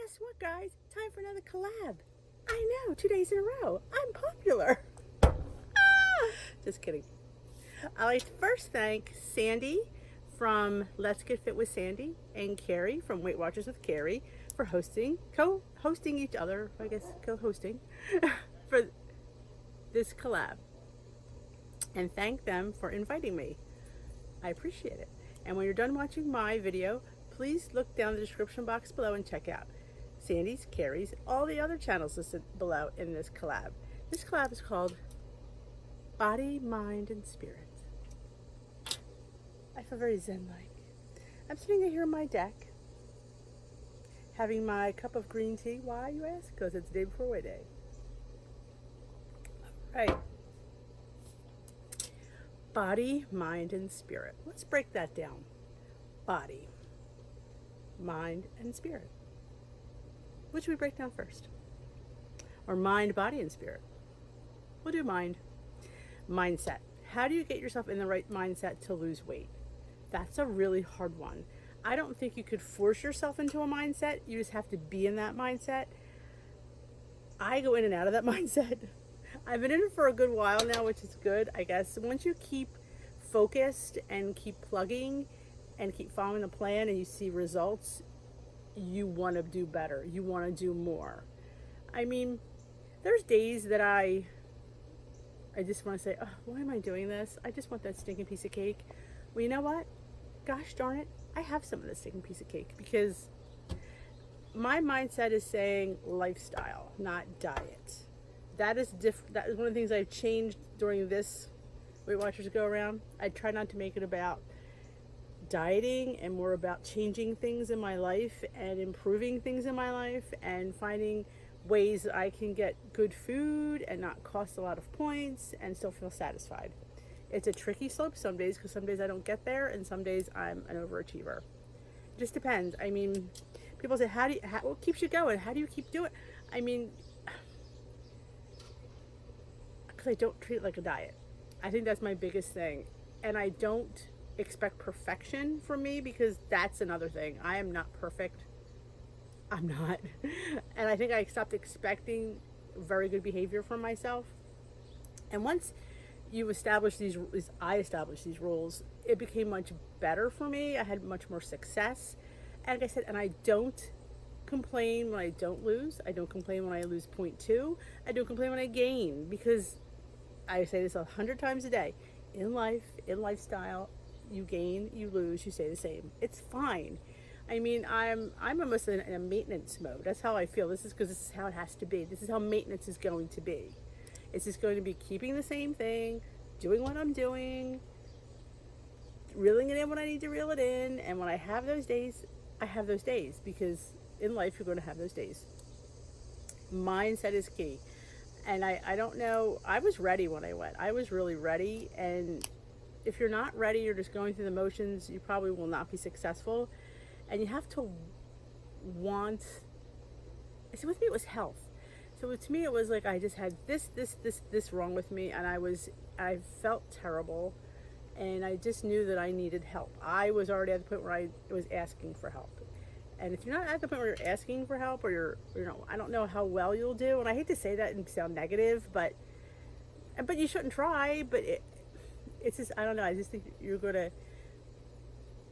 Guess what, guys? Time for another collab. I know, 2 days in a row. I'm popular. Just kidding. I'd like to first thank Sandy from Let's Get Fit with Sandy and Carrie from Weight Watchers with Carrie for co-hosting each other, I guess co-hosting, for this collab. And thank them for inviting me. I appreciate it. And when you're done watching my video, please look down the description box below and check out Sandy's, Carrie's, all the other channels listed below in this collab. This collab is called Body, Mind, and Spirit. I feel very zen-like. I'm sitting here on my deck, having my cup of green tea. Why, you ask? Because it's the day before weigh day. All right. Body, mind, and spirit. Let's break that down. Body, mind, and spirit. Which should we break down first? Or mind, body, and spirit? We'll do mind. Mindset. How do you get yourself in the right mindset to lose weight? That's a really hard one. I don't think you could force yourself into a mindset. You just have to be in that mindset. I go in and out of that mindset. I've been in it for a good while now, which is good, I guess. Once you keep focused and keep plugging and keep following the plan and you see results, you want to do better. You want to do more. I mean, there's days that I just want to say, oh, why am I doing this? I just want that stinking piece of cake. Well, you know what? Gosh darn it, I have some of this stinking piece of cake because my mindset is saying lifestyle, not diet. That is different. That is one of the things I've changed during this Weight Watchers go around. I try not to make it about dieting and more about changing things in my life and improving things in my life and finding ways that I can get good food and not cost a lot of points and still feel satisfied. It's a tricky slope some days because some days I don't get there and some days I'm an overachiever. It just depends. I mean, people say, what keeps you going? How do you keep doing it? I mean, because I don't treat it like a diet. I think that's my biggest thing. And I don't expect perfection from me because that's another thing. I am not perfect. I'm not. And I think I stopped expecting very good behavior from myself. And once you establish I established these rules, it became much better for me. I had much more success. And like I said, and I don't complain when I don't lose. I don't complain when I lose 0.2. I don't complain when I gain because I say this 100 times a day. In life, in lifestyle, you gain, you lose, you stay the same. It's fine. I mean, I'm almost in a maintenance mode. That's how I feel. This is because this is how it has to be. This is how maintenance is going to be. It's just going to be keeping the same thing, doing what I'm doing, reeling it in when I need to reel it in. And when I have those days, I have those days because in life, you're going to have those days. Mindset is key. And I don't know, I was ready when I went. I was really ready. And if you're not ready, you're just going through the motions, you probably will not be successful. And you have to want, see, with me it was health. So to me it was like I just had this wrong with me and I felt terrible and I just knew that I needed help. I was already at the point where I was asking for help. And if you're not at the point where you're asking for help or I don't know how well you'll do. And I hate to say that and sound negative, but you shouldn't try, but it's just, I don't know. I just think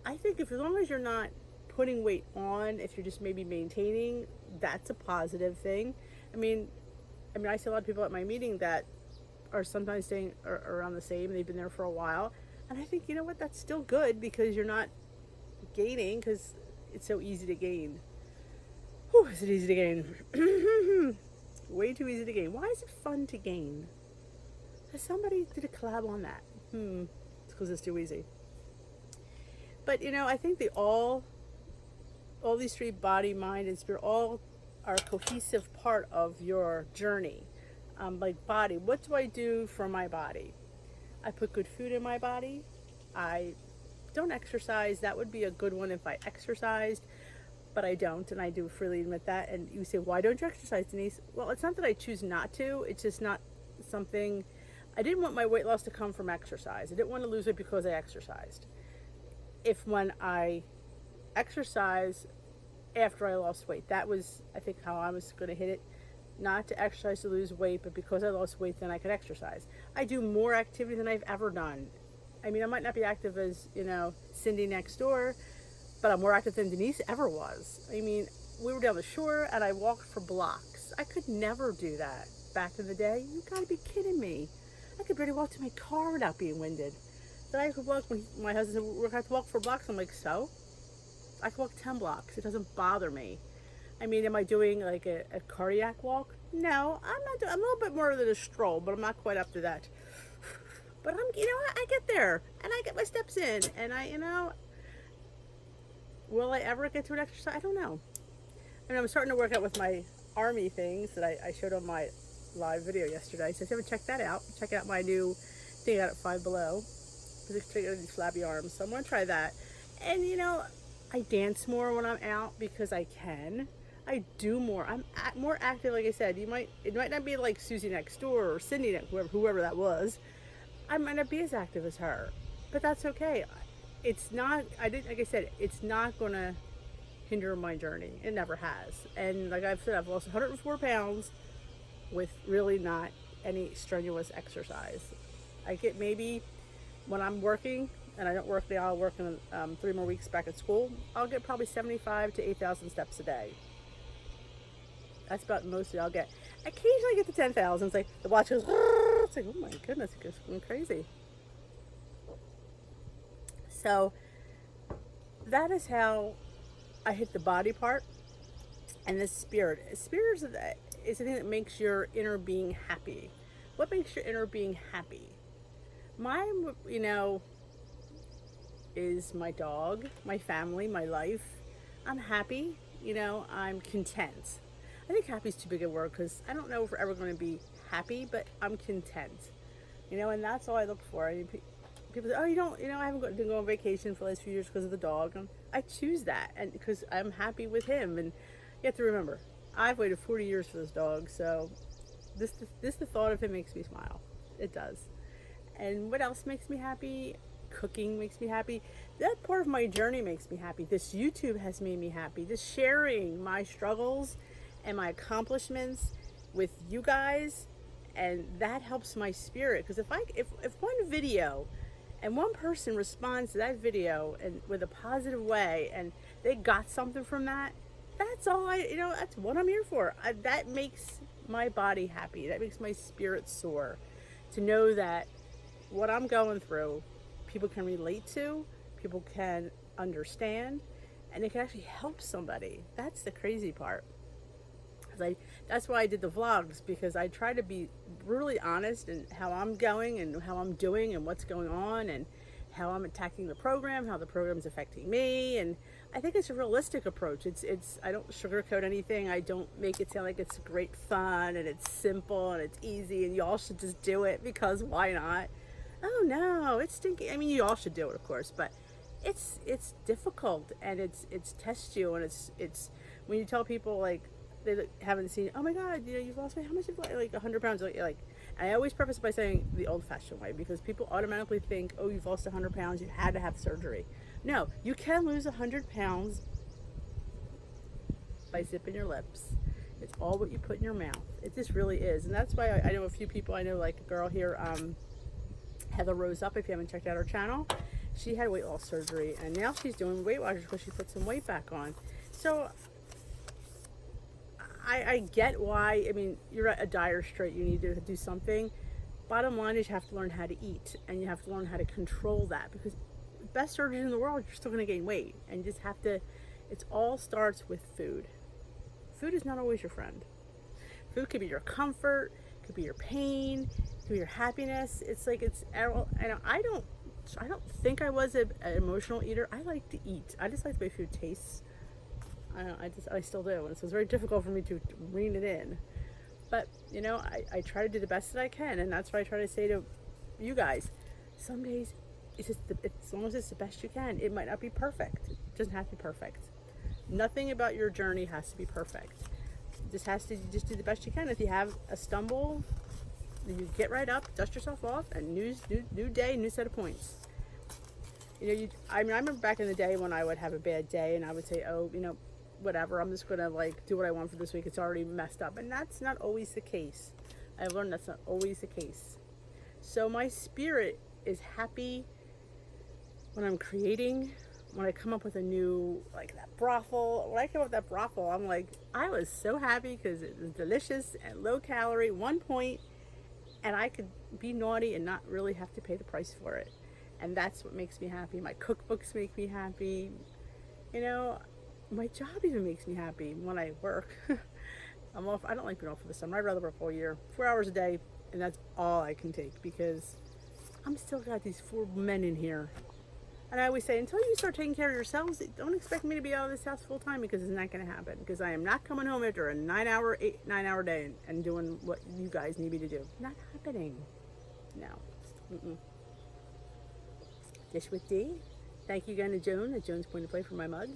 I think if as long as you're not putting weight on, if you're just maybe maintaining, that's a positive thing. I mean, I see a lot of people at my meeting that are sometimes staying around the same. They've been there for a while. And I think, you know what, that's still good because you're not gaining because it's so easy to gain. Whew, is it easy to gain? Way too easy to gain. Why is it fun to gain? Has somebody did a collab on that? It's because it's too easy. But, I think all these three, body, mind, and spirit, all are a cohesive part of your journey. Like body, what do I do for my body? I put good food in my body. I don't exercise. That would be a good one if I exercised, but I don't, and I do freely admit that. And you say, why don't you exercise, Denise? Well, it's not that I choose not to. It's just not something. I didn't want my weight loss to come from exercise. I didn't want to lose weight because I exercised. If when I exercise after I lost weight. That was, I think, how I was going to hit it. Not to exercise to lose weight, but because I lost weight, then I could exercise. I do more activity than I've ever done. I mean, I might not be active as, Cindy next door, but I'm more active than Denise ever was. I mean, we were down the shore and I walked for blocks. I could never do that back in the day. You gotta be kidding me. I could barely walk to my car without being winded. Then I could walk, when my husband said, we're gonna have to walk 4 blocks. I'm like, so? I could walk 10 blocks. It doesn't bother me. I mean, am I doing like a cardiac walk? No, I'm not doing, I'm a little bit more than a stroll, but I'm not quite up to that. But I get there and I get my steps in and will I ever get to an exercise? I don't know. I mean, I'm starting to work out with my army things that I showed on my live video yesterday. So if you haven't checked that out, check out my new thing out at Five Below. Because it's these flabby arms. So I'm going to try that. And I dance more when I'm out because I can. I do more. I'm more active, like I said. It might not be like Susie next door or Cindy, whoever that was. I might not be as active as her, but that's okay. It's not. Like I said, it's not gonna hinder my journey. It never has. And like I've said, I've lost 104 pounds with really not any strenuous exercise. I get maybe when I'm working, and I don't work now. I'll work in 3 more weeks back at school. I'll get probably 75 to 8,000 steps a day. That's about mostly I'll get. Occasionally I get to 10,000. It's like the watch goes. It's like, oh my goodness, it goes going crazy. So that is how I hit the body part and the spirit. Spirit is the thing that makes your inner being happy. What makes your inner being happy? Mine, is my dog, my family, my life. I'm happy. I'm content. I think happy is too big a word because I don't know if we're ever going to be happy, but I'm content. And that's all I look for. I mean, people say, oh, I haven't been going on vacation for the last few years because of the dog. And I choose that and because I'm happy with him. And you have to remember, I've waited 40 years for this dog, so the thought of him makes me smile. It does. And what else makes me happy? Cooking makes me happy. That part of my journey makes me happy. This YouTube has made me happy. Just sharing my struggles and my accomplishments with you guys, and that helps my spirit. Because if one video and one person responds to that video and with a positive way, and they got something from that, that's all that's what I'm here for. That makes my body happy. That makes my spirit soar. To know that what I'm going through, people can relate to, people can understand, and it can actually help somebody. That's the crazy part. That's why I did the vlogs, because I try to be brutally honest in how I'm going and how I'm doing and what's going on and how I'm attacking the program, how the program's affecting me. And I think it's a realistic approach. I don't sugarcoat anything. I don't make it sound like it's great fun and it's simple and it's easy and y'all should just do it because why not? Oh no, it's stinky. I mean, you all should do it, of course, but it's difficult and it's tests you, and it's when you tell people like they haven't seen, oh my God, you've lost weight. How much? Like 100 pounds. Like, and I always preface by saying the old-fashioned way, because people automatically think, oh, you've lost 100 pounds. You had to have surgery. No, you can lose 100 pounds by zipping your lips. It's all what you put in your mouth. It just really is, and that's why I know a few people. I know like a girl here, Heather Rose Up. If you haven't checked out her channel, she had weight loss surgery, and now she's doing Weight Watchers because she put some weight back on. So I get why. I mean, you're at a dire strait. You need to do something. Bottom line is you have to learn how to eat, and you have to learn how to control that, because best surgeons in the world, you're still going to gain weight, and you just have to. It all starts with food. Food is not always your friend. Food could be your comfort, could be your pain, could be your happiness. It's like I don't think I was an emotional eater. I like to eat. I just like the way food tastes. I still do, and so it's very difficult for me to rein it in. But I try to do the best that I can, and that's what I try to say to you guys. Some days, it's just as long as it's the best you can. It might not be perfect. It doesn't have to be perfect. Nothing about your journey has to be perfect. It just has to just do the best you can. If you have a stumble, you get right up, dust yourself off, and new day, new set of points. I remember back in the day when I would have a bad day, and I would say, oh, whatever, I'm just gonna like do what I want for this week. It's already messed up, and that's not always the case. I've learned that's not always the case. So my spirit is happy when I'm creating, when I come up with a new, like that brothel. When I came up with that brothel, I'm like, I was so happy because it was delicious and low calorie, 1 point, and I could be naughty and not really have to pay the price for it. And that's what makes me happy. My cookbooks make me happy. You know, my job even makes me happy when I work. I'm off. I don't like being off for the summer. I'd rather work all year, 4 hours a day, and that's all I can take because I'm still got these 4 men in here. And I always say, until you start taking care of yourselves, don't expect me to be out of this house full time because it's not going to happen. Because I am not coming home after a 9-hour day and doing what you guys need me to do. Not happening. No. Mm-mm. Dish with D. Thank you again to Joan at Joan's Point of Play for my mug.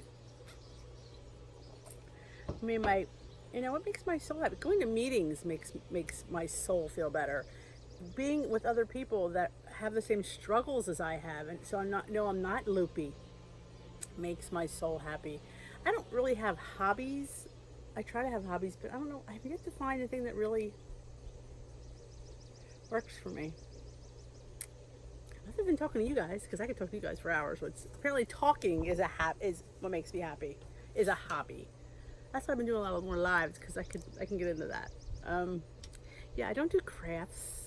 I mean, what makes my soul happy? Going to meetings makes my soul feel better. Being with other people that have the same struggles as I have, and so I'm not loopy, makes my soul happy. I don't really have hobbies. I try to have hobbies, but I don't know. I've yet to find anything that really works for me. Other than talking to you guys, because I could talk to you guys for hours. Apparently talking is what makes me happy. Is a hobby. That's why I've been doing a lot more lives because I can get into that. Yeah, I don't do crafts.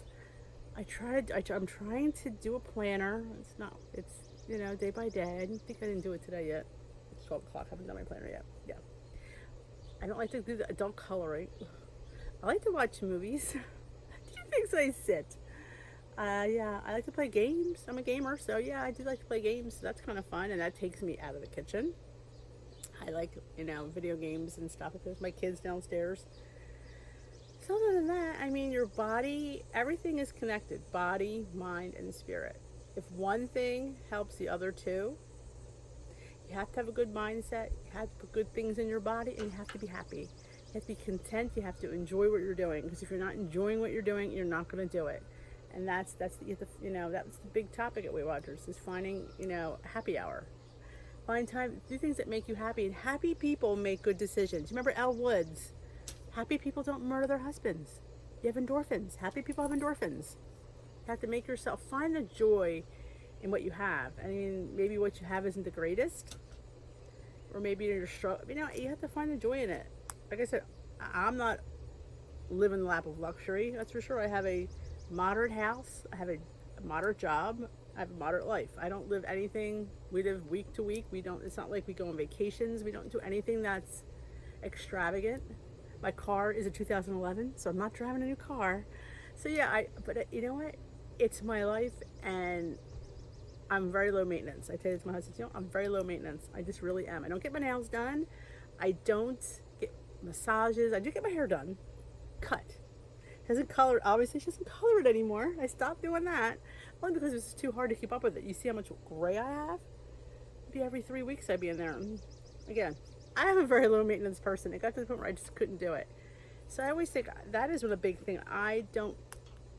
I'm trying to do a planner. It's day by day. I didn't do it today yet. It's 12 o'clock. I haven't done my planner yet. Yeah. I don't like to do the adult coloring. I like to watch movies. Do you think I sit? Yeah, I like to play games. I'm a gamer, so yeah, I do like to play games. So that's kind of fun, and that takes me out of the kitchen. I like, video games and stuff. If there's my kids downstairs. So other than that, I mean, your body, everything is connected. Body, mind, and spirit. If one thing helps the other two, you have to have a good mindset. You have to put good things in your body, and you have to be happy. You have to be content. You have to enjoy what you're doing. Because if you're not enjoying what you're doing, you're not going to do it. And that's the big topic at Weight Watchers is finding, happy hour. Find time, do things that make you happy. And happy people make good decisions. Remember Elle Woods? Happy people don't murder their husbands. You have endorphins. Happy people have endorphins. You have to make yourself, find the joy in what you have. I mean, maybe what you have isn't the greatest. Or maybe you're struggling. You have to find the joy in it. Like I said, I'm not living the lap of luxury. That's for sure. I have a moderate house. I have a moderate job. I have a moderate life. I don't live anything. We live week to week. It's not like we go on vacations. We don't do anything that's extravagant. My car is a 2011, so I'm not driving a new car. So yeah, but you know what? It's my life, and I'm very low maintenance. I tell you, it's my husband, I'm very low maintenance. I just really am. I don't get my nails done. I don't get massages. I do get my hair done, cut. Doesn't color, obviously she doesn't color it anymore. I stopped doing that, only because it's too hard to keep up with it. You see how much gray I have? Maybe every 3 weeks I'd be in there. And again, I am a very low maintenance person. It got to the point where I just couldn't do it. So I always think that is a big thing. I'm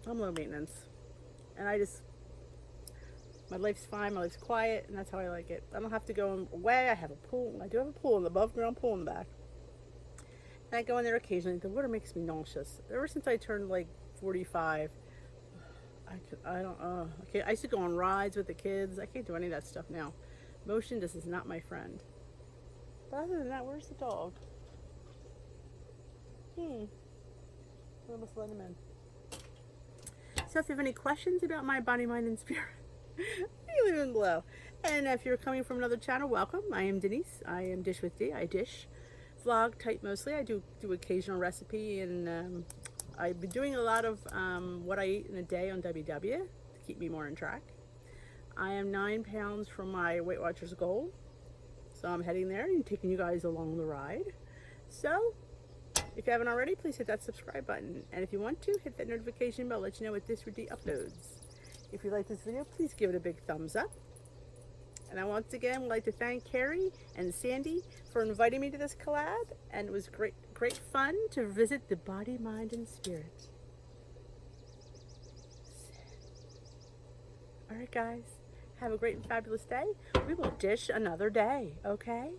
low maintenance. And my life's fine, my life's quiet, and that's how I like it. I don't have to go away. I have a pool. I do have a pool, an above ground pool in the back. And I go in there occasionally. The water makes me nauseous. Ever since I turned like 45, I used to go on rides with the kids. I can't do any of that stuff now. Motion just is not my friend. But other than that, where's the dog? I must let him in. So if you have any questions about my body, mind, and spirit, you leave them below. And if you're coming from another channel, welcome. I am Denise. I am Dish with D. I dish. Vlog type mostly. I do occasional recipe, and I've been doing a lot of what I eat in a day on WW to keep me more on track. I am 9 pounds from my Weight Watchers goal, so I'm heading there and taking you guys along the ride. So if you haven't already, please hit that subscribe button, and if you want to, hit that notification bell, let you know what Dish with D uploads. If you like this video, please give it a big thumbs up. And I once again would like to thank Carrie and Sandy for inviting me to this collab, and it was great fun to visit the body, mind, and spirit. Alright guys, have a great and fabulous day. We will dish another day, okay?